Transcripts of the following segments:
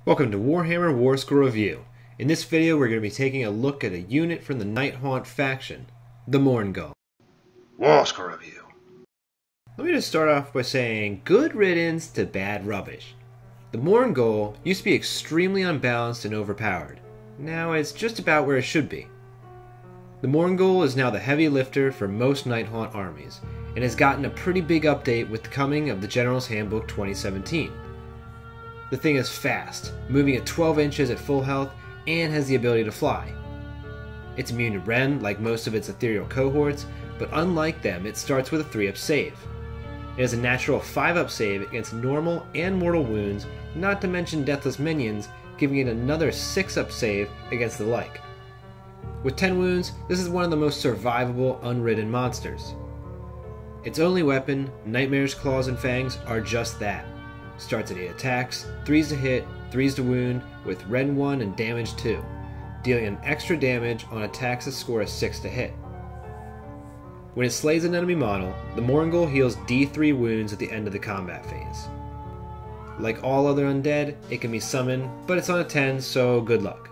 Welcome to Warhammer Warscroll Review. In this video we're going to be taking a look at a unit from the Nighthaunt faction, the Mourngul. Warscroll Review. Let me just start off by saying good riddance to bad rubbish. The Mourngul used to be extremely unbalanced and overpowered. Now it's just about where it should be. The Mourngul is now the heavy lifter for most Nighthaunt armies, and has gotten a pretty big update with the coming of the General's Handbook 2017. The thing is fast, moving at 12 inches at full health, and has the ability to fly. It's immune to rend like most of its ethereal cohorts, but unlike them it starts with a 3-up save. It has a natural 5-up save against normal and mortal wounds, not to mention deathless minions, giving it another 6-up save against the like. With 10 wounds, this is one of the most survivable unridden monsters. Its only weapon, Nightmare's Claws and Fangs, are just that. Starts at 8 attacks, 3s to hit, 3s to wound, with rend 1 and damage 2, dealing an extra damage on attacks that score a 6 to hit. When it slays an enemy model, the Mourngul heals D3 wounds at the end of the combat phase. Like all other undead, it can be summoned, but it's on a 10, so good luck.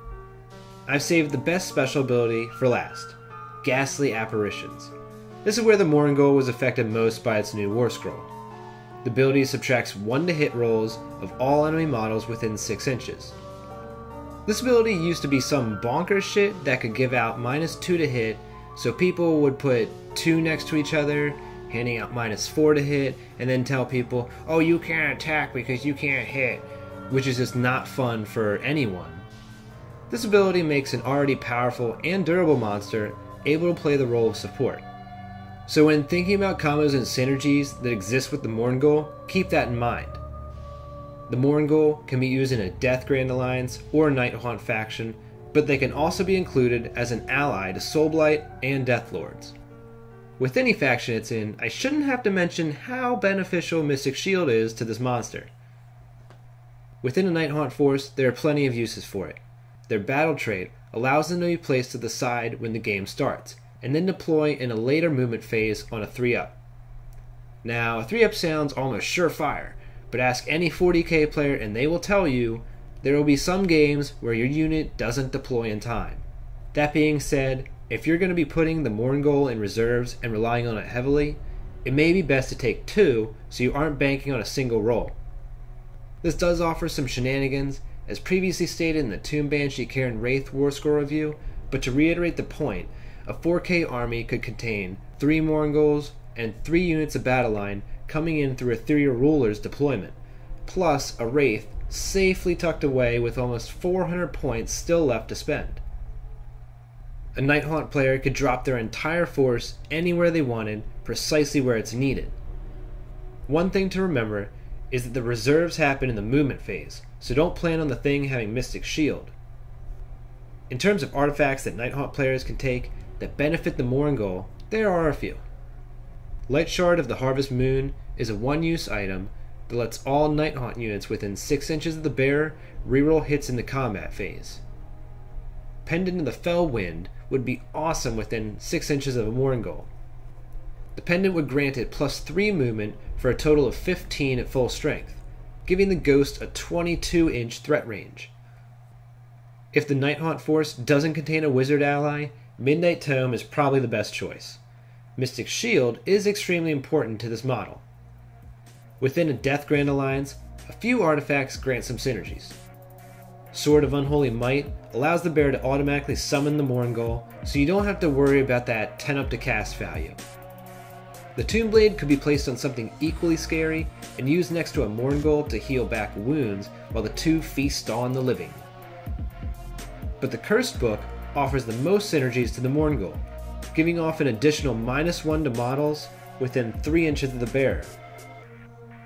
I've saved the best special ability for last, Ghastly Apparitions. This is where the Mourngul was affected most by its new Warscroll. The ability subtracts 1 to hit rolls of all enemy models within 6 inches. This ability used to be some bonkers shit that could give out -2 to hit, so people would put 2 next to each other, handing out -4 to hit, and then tell people, oh, you can't attack because you can't hit, which is just not fun for anyone. This ability makes an already powerful and durable monster able to play the role of support. So when thinking about combos and synergies that exist with the Mourngul, keep that in mind. The Mourngul can be used in a Death Grand Alliance or Nighthaunt faction, but they can also be included as an ally to Soulblight and Deathlords. With any faction it's in, I shouldn't have to mention how beneficial Mystic Shield is to this monster. Within a Nighthaunt force, there are plenty of uses for it. Their battle trait allows them to be placed to the side when the game starts, and then deploy in a later movement phase on a 3-up. Now, a 3-up sounds almost surefire, but ask any 40k player and they will tell you there will be some games where your unit doesn't deploy in time. That being said, if you're going to be putting the Mourngul in reserves and relying on it heavily, it may be best to take 2 so you aren't banking on a single roll. This does offer some shenanigans, as previously stated in the Tomb Banshee Karen Wraith Warscroll review, but to reiterate the point, a 4K army could contain 3 Mournguls and 3 units of battle line coming in through Ethereal Ruler's deployment, plus a Wraith safely tucked away with almost 400 points still left to spend. A Nighthaunt player could drop their entire force anywhere they wanted, precisely where it's needed. One thing to remember is that the reserves happen in the movement phase, so don't plan on the thing having Mystic Shield. In terms of artifacts that Nighthaunt players can take that benefit the Mourngul, there are a few. Light Shard of the Harvest Moon is a one-use item that lets all Nighthaunt units within 6 inches of the bearer reroll hits in the combat phase. Pendant of the Fell Wind would be awesome within 6 inches of a Mourngul. The pendant would grant it +3 movement for a total of 15 at full strength, giving the ghost a 22-inch threat range. If the Nighthaunt force doesn't contain a wizard ally, Midnight Tome is probably the best choice. Mystic Shield is extremely important to this model. Within a Death Grand Alliance, a few artifacts grant some synergies. Sword of Unholy Might allows the bearer to automatically summon the Mourngul, so you don't have to worry about that 10-up to cast value. The Tomb Blade could be placed on something equally scary and used next to a Mourngul to heal back wounds while the two feast on the living. But the Cursed Book offers the most synergies to the Mourngul, giving off an additional -1 to models within 3 inches of the bearer.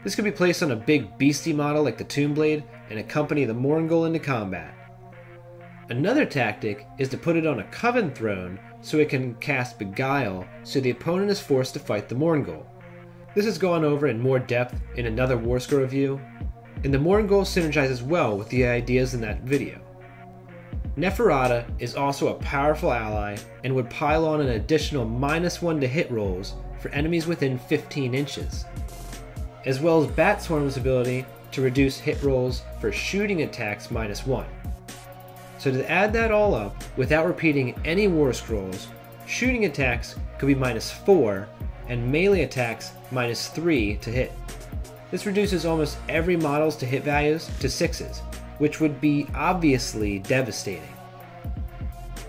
This could be placed on a big beastie model like the Tomb Blade and accompany the Mourngul into combat. Another tactic is to put it on a Coven throne so it can cast Beguile so the opponent is forced to fight the Mourngul. This is gone over in more depth in another Warscroll review, and the Mourngul synergizes well with the ideas in that video. Neferata is also a powerful ally and would pile on an additional -1 to hit rolls for enemies within 15 inches. As well as Bat Swarm's ability to reduce hit rolls for shooting attacks -1. So to add that all up, without repeating any War Scrolls, shooting attacks could be -4 and melee attacks -3 to hit. This reduces almost every model's to hit values to 6s, which would be obviously devastating.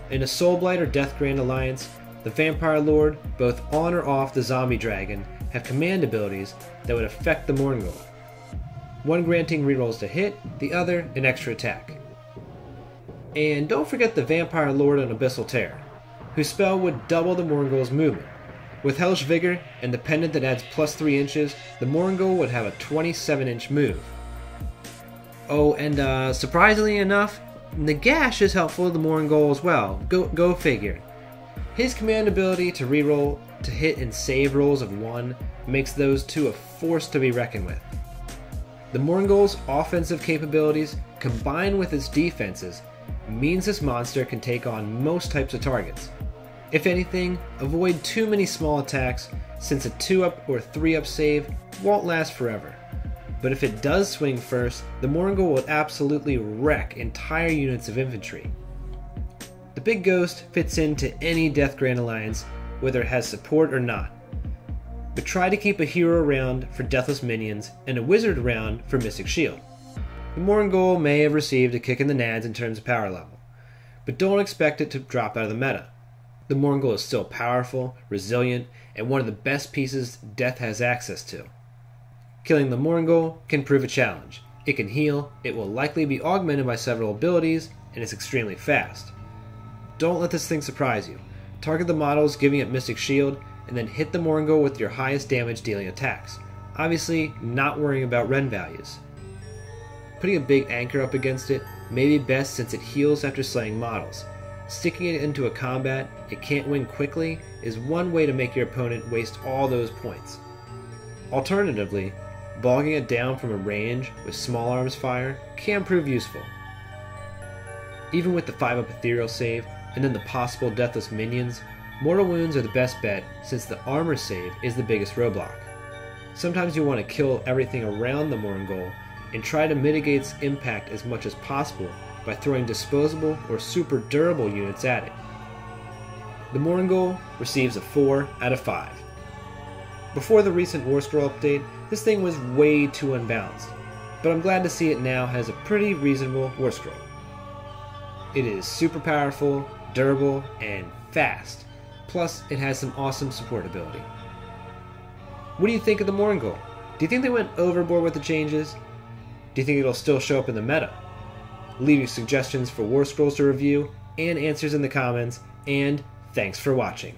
In a Soulblight or Deathgrand alliance, the Vampire Lord, both on or off the Zombie Dragon, have command abilities that would affect the Mourngul. One granting rerolls to hit, the other an extra attack. And don't forget the Vampire Lord on Abyssal Terror, whose spell would double the Mourngul's movement. With Hellish Vigor and the pendant that adds +3 inches, the Mourngul would have a 27-inch move. Oh, and surprisingly enough, Nagash is helpful to the Mourngul as well. Go figure. His command ability to reroll to hit and save rolls of 1 makes those two a force to be reckoned with. The Mourngul's offensive capabilities, combined with its defenses, means this monster can take on most types of targets. If anything, avoid too many small attacks, since a 2-up or 3-up save won't last forever. But if it does swing first, the Mourngul will absolutely wreck entire units of infantry. The Big Ghost fits into any Deathgrand alliance, whether it has support or not. But try to keep a hero around for Deathless minions and a wizard around for Mystic Shield. The Mourngul may have received a kick in the nads in terms of power level, but don't expect it to drop out of the meta. The Mourngul is still powerful, resilient, and one of the best pieces Death has access to. Killing the Mourngul can prove a challenge. It can heal, it will likely be augmented by several abilities, and it's extremely fast. Don't let this thing surprise you. Target the models giving it Mystic Shield, and then hit the Mourngul with your highest damage dealing attacks. Obviously, not worrying about Ren values. Putting a big anchor up against it may be best since it heals after slaying models. Sticking it into a combat it can't win quickly is one way to make your opponent waste all those points. Alternatively, bogging it down from a range with small arms fire can prove useful. Even with the 5-up ethereal save and then the possible deathless minions, mortal wounds are the best bet since the armor save is the biggest roadblock. Sometimes you want to kill everything around the Mourngul and try to mitigate its impact as much as possible by throwing disposable or super durable units at it. The Mourngul receives a 4 out of 5. Before the recent Warscroll update, this thing was way too unbalanced, but I'm glad to see it now has a pretty reasonable Warscroll. It is super powerful, durable, and fast, plus it has some awesome support ability. What do you think of the Mourngul? Do you think they went overboard with the changes? Do you think it'll still show up in the meta? Leave your suggestions for Warscrolls to review and answers in the comments, and thanks for watching.